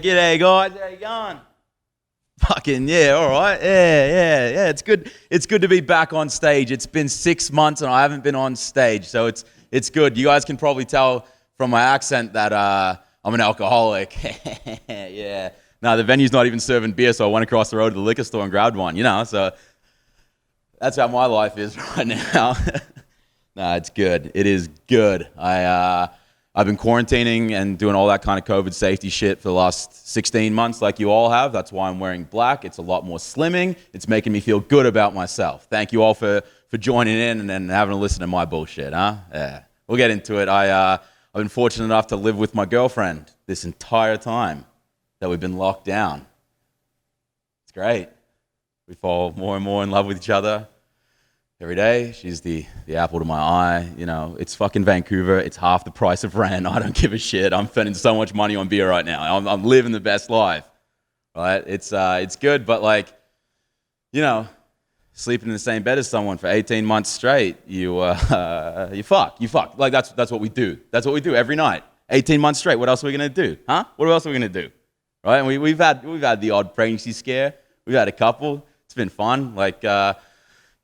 g'day guys, how you going? Fucking yeah, all right, yeah. It's good. It's good to be back on stage. It's been 6 months and I haven't been on stage, so it's good. You guys can probably tell from my accent that I'm an alcoholic. Yeah. No, the venue's not even serving beer, so I went across the road to the liquor store and grabbed one. So that's how my life is right now. No, it's good. It is good. I've been quarantining and doing all that kind of COVID safety shit for the last 16 months like you all have. That's why I'm wearing black. It's a lot more slimming. It's making me feel good about myself. Thank you all for joining in and having a listen to my bullshit, huh? Yeah. We'll get into it. I've been fortunate enough to live with my girlfriend this entire time that we've been locked down. It's great. We fall more and more in love with each other every day. She's the apple to my eye. It's fucking Vancouver. It's half the price of rent. I don't give a shit. I'm spending so much money on beer right now. I'm living the best life, right? It's good, but sleeping in the same bed as someone for 18 months straight, you fuck. Like that's what we do. That's what we do every night. 18 months straight. What else are we gonna do, huh? What else are we gonna do, right? And we've had the odd pregnancy scare. We've had a couple. It's been fun.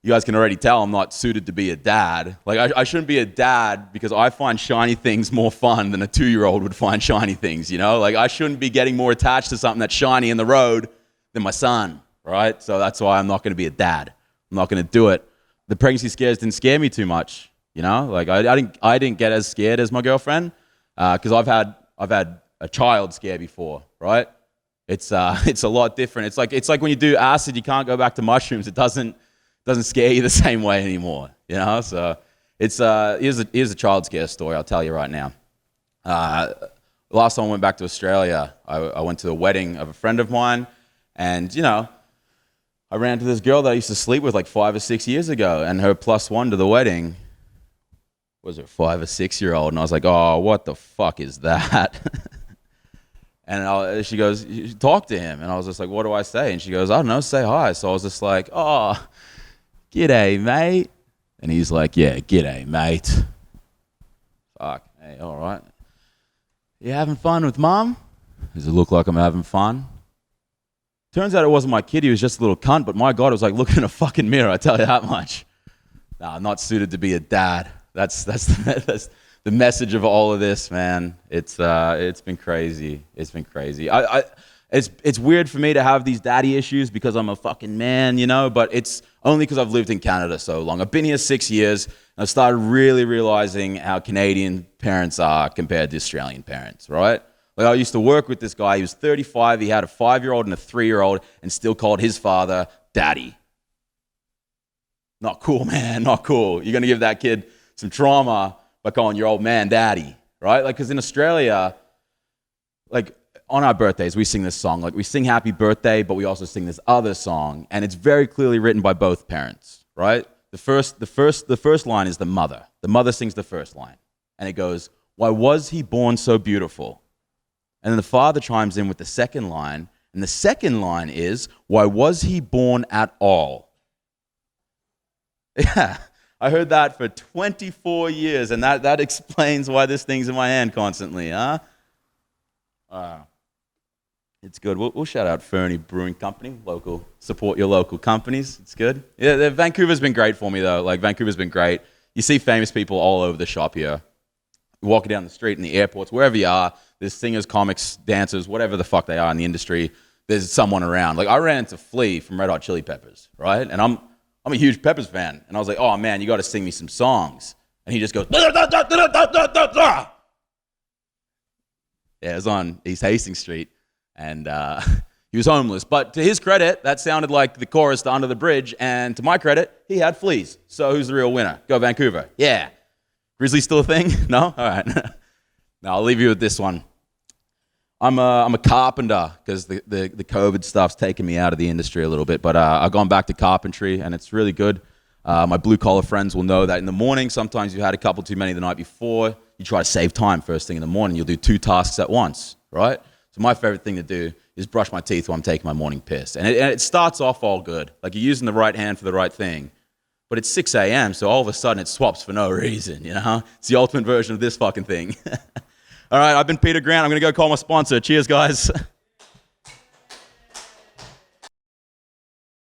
You guys can already tell I'm not suited to be a dad. I shouldn't be a dad because I find shiny things more fun than a 2-year-old would find shiny things, I shouldn't be getting more attached to something that's shiny in the road than my son, right? So that's why I'm not going to be a dad. I'm not going to do it. The pregnancy scares didn't scare me too much, I didn't get as scared as my girlfriend because I've had a child scare before, right? It's a lot different. It's like when you do acid, you can't go back to mushrooms. It doesn't scare you the same way anymore, So it's here's a child scare story I'll tell you right now. Last time I went back to Australia, I went to the wedding of a friend of mine, and I ran into this girl that I used to sleep with 5 or 6 years ago, and her +1 to the wedding was her 5 or 6-year-old, and I was like, oh, what the fuck is that? And she goes, talk to him, and I was just like, what do I say? And she goes, I don't know, say hi. So I was just like, oh, g'day, mate. And he's like, yeah, g'day, mate. Fuck, hey, all right. You having fun with Mum? Does it look like I'm having fun? Turns out it wasn't my kid, he was just a little cunt, but my God, it was like looking in a fucking mirror, I tell you that much. Nah, I'm not suited to be a dad. That's the message of all of this, man. It's been crazy. It's been crazy. It's weird for me to have these daddy issues because I'm a fucking man, but it's only because I've lived in Canada so long. I've been here 6 years, and I've started really realizing how Canadian parents are compared to Australian parents, right? I used to work with this guy. He was 35. He had a 5-year-old and a 3-year-old and still called his father daddy. Not cool, man. Not cool. You're going to give that kid some trauma by calling your old man daddy, right? Because in Australia, on our birthdays, we sing this song. We sing happy birthday, but we also sing this other song, and it's very clearly written by both parents, right? The first line is the mother. The mother sings the first line, and it goes, why was he born so beautiful? And then the father chimes in with the second line, and the second line is, why was he born at all? Yeah, I heard that for 24 years, and that explains why this thing's in my hand constantly, huh? It's good. We'll shout out Fernie Brewing Company, support your local companies. It's good. Yeah, Vancouver's been great for me, though. Vancouver's been great. You see famous people all over the shop here. You're walking down the street in the airports, wherever you are, there's singers, comics, dancers, whatever the fuck they are in the industry, there's someone around. I ran into Flea from Red Hot Chili Peppers, right? And I'm a huge Peppers fan. And I was like, oh, man, you got to sing me some songs. And he just goes, yeah, it was on East Hastings Street. And he was homeless. But to his credit, that sounded like the chorus to Under the Bridge. And to my credit, he had fleas. So who's the real winner? Go Vancouver. Yeah. Grizzly still a thing? No? All right. Now I'll leave you with this one. I'm a carpenter because the COVID stuff's taken me out of the industry a little bit. But I've gone back to carpentry, and it's really good. My blue-collar friends will know that in the morning, sometimes you had a couple too many the night before. You try to save time first thing in the morning. You'll do 2 tasks at once, right? So my favorite thing to do is brush my teeth while I'm taking my morning piss. And it starts off all good. You're using the right hand for the right thing. But it's 6 a.m., so all of a sudden it swaps for no reason, It's the ultimate version of this fucking thing. All right, I've been Peter Grant. I'm going to go call my sponsor. Cheers, guys.